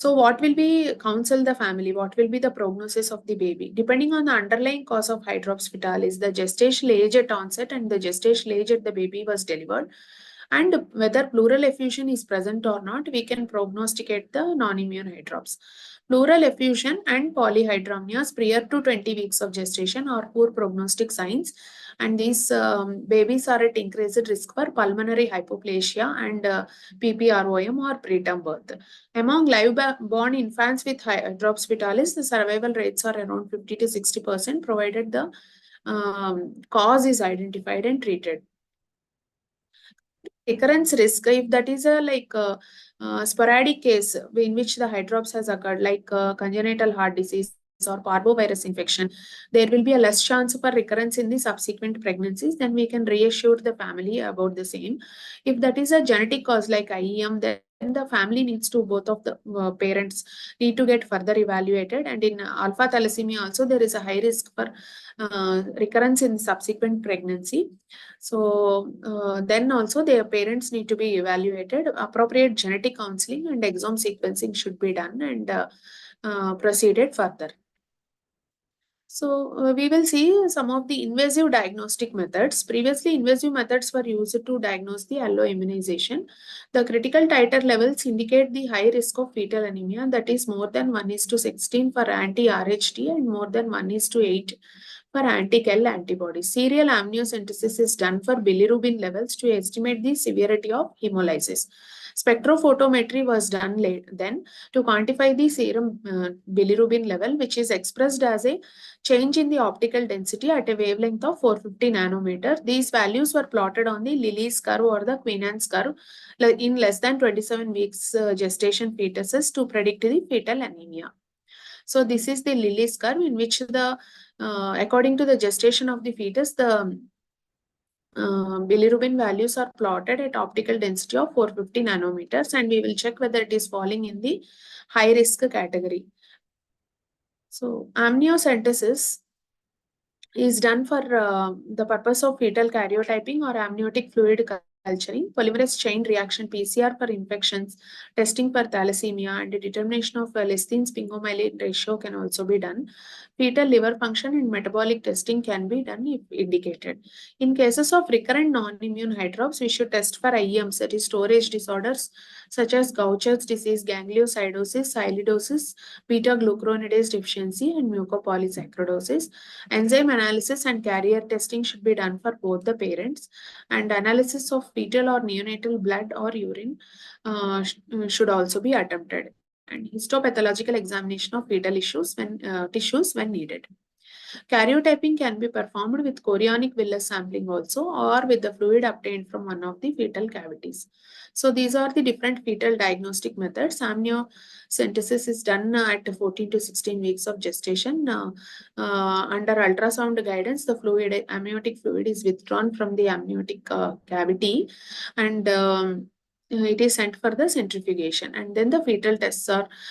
what will be counsel the family? What will be the prognosis of the baby? Depending on the underlying cause of Hydrops Fetalis, the gestational age at onset and the gestational age at the baby was delivered, and whether pleural effusion is present or not, we can prognosticate the non-immune hydrops. Pleural effusion and polyhydramnios prior to 20 weeks of gestation are poor prognostic signs, and these babies are at increased risk for pulmonary hypoplasia and PPROM or preterm birth. Among live-born infants with Hydrops Fetalis, the survival rates are around 50 to 60%, provided the cause is identified and treated. Recurrence risk, if that is a sporadic case in which the hydrops has occurred, like congenital heart disease or parvovirus infection, there will be a less chance for recurrence in the subsequent pregnancies. Then we can reassure the family about the same. If that is a genetic cause like IEM, then the family needs to, both of the parents need to get further evaluated. And in alpha thalassemia also, there is a high risk for recurrence in subsequent pregnancy. So then also their parents need to be evaluated. Appropriate genetic counseling and exome sequencing should be done and proceeded further. So we will see some of the invasive diagnostic methods. Previously, invasive methods were used to diagnose the alloimmunization. The critical titer levels indicate the high risk of fetal anemia, that is more than 1:16 for anti-RHT and more than 1:8 for anti-KEL antibodies. Serial amniocentesis is done for bilirubin levels to estimate the severity of hemolysis. Spectrophotometry was done then to quantify the serum bilirubin level, which is expressed as a change in the optical density at a wavelength of 450 nanometer. These values were plotted on the Lilly's curve or the Queen Anne's curve in less than 27 weeks gestation fetuses to predict the fetal anemia. So this is the Lilly's curve in which the according to the gestation of the fetus, the bilirubin values are plotted at optical density of 450 nanometers, and we will check whether it is falling in the high risk category. So amniocentesis is done for the purpose of fetal karyotyping or amniotic fluid culturing, polymerase chain reaction PCR for infections, testing for thalassemia, and determination of lectin sphingomyelin ratio can also be done. Fetal liver function and metabolic testing can be done if indicated. In cases of recurrent non-immune hydrops, we should test for IEMs, that is storage disorders such as Gaucher's disease, gangliosidosis, sialidosis, beta-glucuronidase deficiency, and mucopolysaccharidosis. Enzyme analysis and carrier testing should be done for both the parents, and analysis of fetal or neonatal blood or urine should also be attempted, and histopathological examination of fetal tissues when needed. Karyotyping can be performed with chorionic villus sampling also, or with the fluid obtained from one of the fetal cavities. So these are the different fetal diagnostic methods. Amniocentesis is done at 14 to 16 weeks of gestation. Under ultrasound guidance, the amniotic fluid is withdrawn from the amniotic cavity, and it is sent for the centrifugation, and then the fetal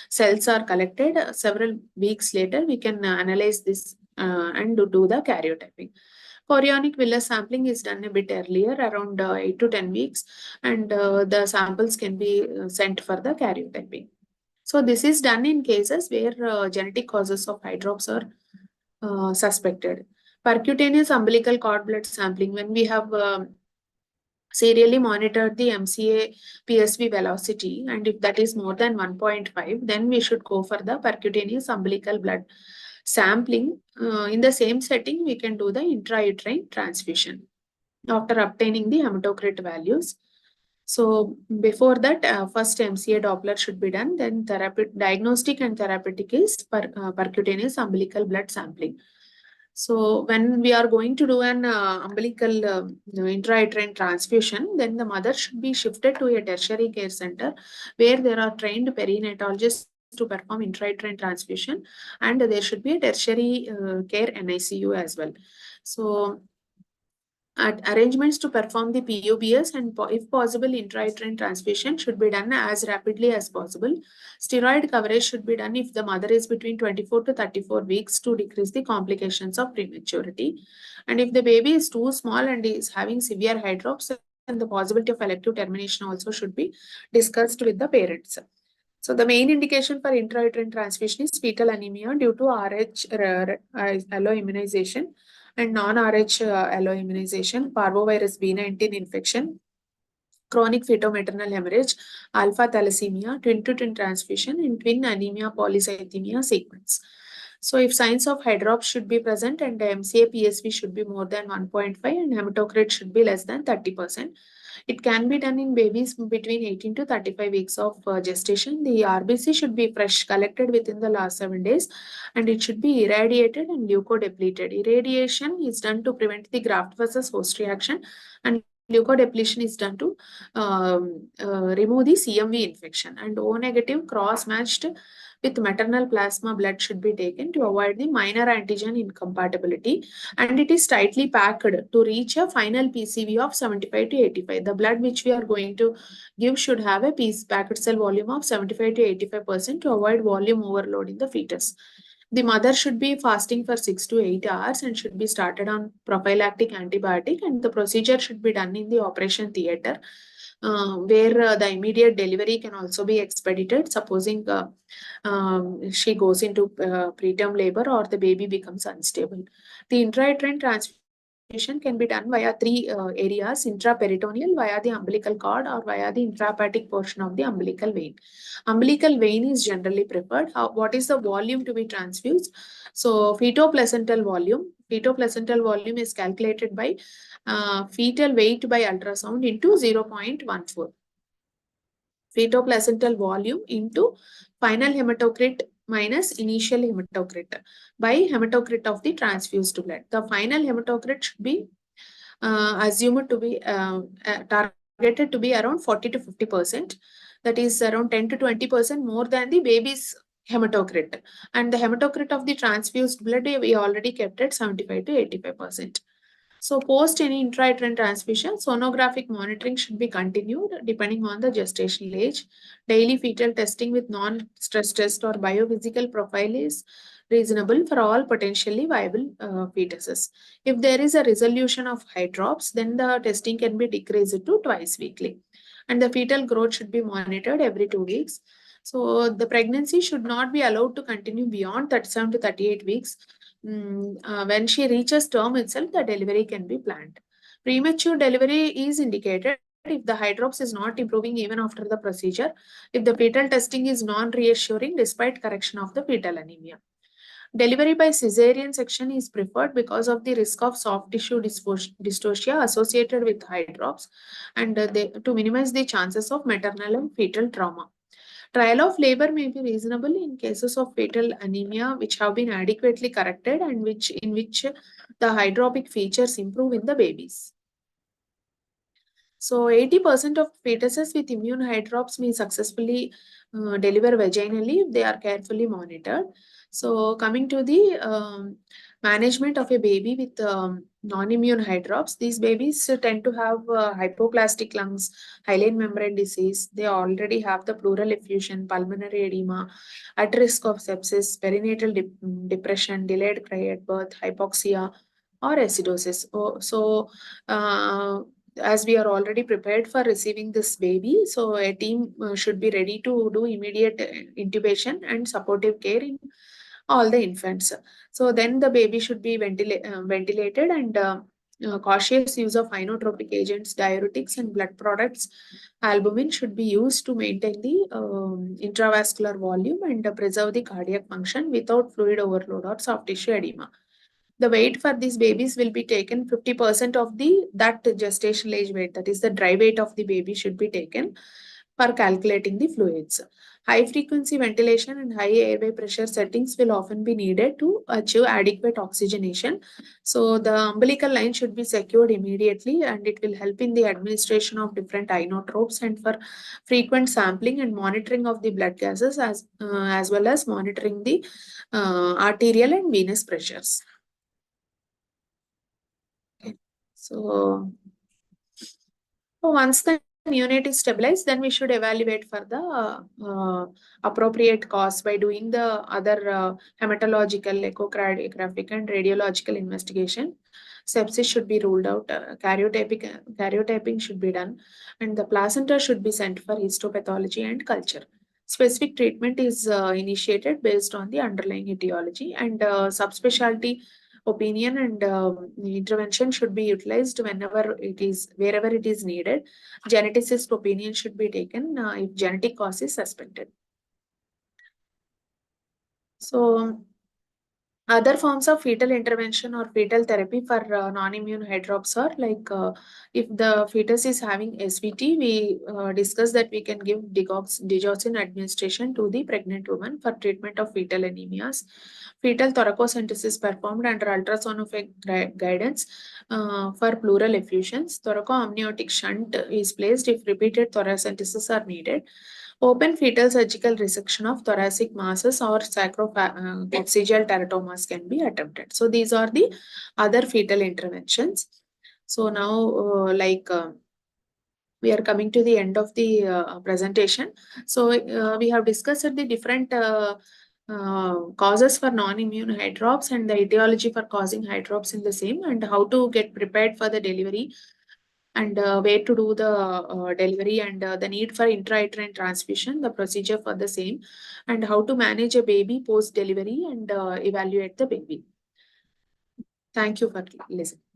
cells are collected. Several weeks later, we can analyze this and do the karyotyping. Chorionic villus sampling is done a bit earlier, around 8 to 10 weeks, and the samples can be sent for the karyotyping. So this is done in cases where genetic causes of hydrops are suspected. Percutaneous umbilical cord blood sampling, when we have serially monitored the MCA PSV velocity, and if that is more than 1.5, then we should go for the percutaneous umbilical blood sampling. In the same setting, we can do the intrauterine transfusion after obtaining the hematocrit values. So before that, first MCA Doppler should be done, then diagnostic and therapeutic is percutaneous umbilical blood sampling. So when we are going to do an umbilical intrauterine transfusion, then the mother should be shifted to a tertiary care center where there are trained perinatologists to perform intrauterine transfusion, and there should be a tertiary care NICU as well. So arrangements to perform the PUBS and if possible intrauterine transfusion should be done as rapidly as possible. Steroid coverage should be done if the mother is between 24 to 34 weeks to decrease the complications of prematurity. And if the baby is too small and is having severe hydrops, then the possibility of elective termination also should be discussed with the parents. So the main indication for intrauterine transfusion is fetal anemia due to RH alloimmunization and non-RH alloimmunization, parvovirus B19 infection, chronic fetomaternal hemorrhage, alpha thalassemia, twin-to-twin transfusion, and twin anemia polycythemia sequence. So if signs of hydrops should be present and the MCA PSV should be more than 1.5 and hematocrit should be less than 30%. It can be done in babies between 18 to 35 weeks of gestation. The RBC should be fresh, collected within the last 7 days, and it should be irradiated and leukodepleted. Irradiation is done to prevent the graft versus host reaction, and leukodepletion is done to remove the CMV infection. And O negative cross-matched with maternal plasma blood should be taken to avoid the minor antigen incompatibility, and it is tightly packed to reach a final PCV of 75 to 85. The blood which we are going to give should have a packed cell volume of 75 to 85% to avoid volume overload in the fetus. The mother should be fasting for 6 to 8 hours and should be started on prophylactic antibiotic, and the procedure should be done in the operation theater, where the immediate delivery can also be expedited, supposing she goes into preterm labor or the baby becomes unstable. The intrauterine transfusion can be done via three areas: intraperitoneal, via the umbilical cord, or via the intrahepatic portion of the umbilical vein. Umbilical vein is generally preferred. What is the volume to be transfused? So fetoplacental volume. Fetoplacental volume is calculated by fetal weight by ultrasound into 0.14. Fetoplacental volume into final hematocrit minus initial hematocrit by hematocrit of the transfused blood. The final hematocrit should be assumed to be targeted to be around 40 to 50%. That is around 10 to 20% more than the baby's hematocrit. And the hematocrit of the transfused blood we already kept at 75 to 85%. So post any intrauterine transfusion, sonographic monitoring should be continued depending on the gestational age. Daily fetal testing with non-stress test or biophysical profile is reasonable for all potentially viable fetuses. If there is a resolution of hydrops, then the testing can be decreased to twice weekly. And the fetal growth should be monitored every 2 weeks. So the pregnancy should not be allowed to continue beyond 37 to 38 weeks. When she reaches term itself, the delivery can be planned. Premature delivery is indicated if the hydrops is not improving even after the procedure, if the fetal testing is non-reassuring despite correction of the fetal anemia. Delivery by cesarean section is preferred because of the risk of soft tissue dystocia associated with hydrops, and to minimize the chances of maternal and fetal trauma. Trial of labor may be reasonable in cases of fetal anemia which have been adequately corrected and in which the hydropic features improve in the babies. So 80% of fetuses with immune hydrops may successfully deliver vaginally if they are carefully monitored. So coming to the management of a baby with non-immune hydrops, these babies tend to have hypoplastic lungs, hyaline membrane disease. They already have the pleural effusion, pulmonary edema, at risk of sepsis, perinatal depression, delayed cry at birth, hypoxia, or acidosis. So as we are already prepared for receiving this baby, so a team should be ready to do immediate intubation and supportive care in all the infants. So then the baby should be ventilated, and cautious use of inotropic agents, diuretics, and blood products. Albumin should be used to maintain the intravascular volume and preserve the cardiac function without fluid overload or soft tissue edema. The weight for these babies will be taken 50% of that gestational age weight, that is the dry weight of the baby should be taken for calculating the fluids. High frequency ventilation and high airway pressure settings will often be needed to achieve adequate oxygenation. So the umbilical line should be secured immediately, and it will help in the administration of different inotropes and for frequent sampling and monitoring of the blood gases as well as monitoring the arterial and venous pressures. So once the neonate is stabilized, then we should evaluate for the appropriate cause by doing the other hematological, echocardiographic, and radiological investigation. Sepsis should be ruled out. Karyotyping should be done, and the placenta should be sent for histopathology and culture. Specific treatment is initiated based on the underlying etiology, and subspecialty opinion and intervention should be utilized wherever it is needed. Geneticist opinion should be taken if genetic cause is suspected. So Other forms of fetal intervention or fetal therapy for non-immune hydrops are like if the fetus is having SVT, we discuss that we can give digoxin administration to the pregnant woman for treatment of fetal anemias. Fetal thoracocentesis performed under ultrasonographic guidance for pleural effusions. Thoracoamniotic shunt is placed if repeated thoracentesis are needed. Open fetal surgical resection of thoracic masses or sacrococcygeal teratomas can be attempted. So these are the other fetal interventions. So now, we are coming to the end of the presentation. So we have discussed the different causes for non-immune hydrops and the etiology for causing hydrops in the same, and how to get prepared for the delivery, and where to do the delivery, and the need for intrauterine transfusion, the procedure for the same, and how to manage a baby post delivery and evaluate the baby. Thank you for listening.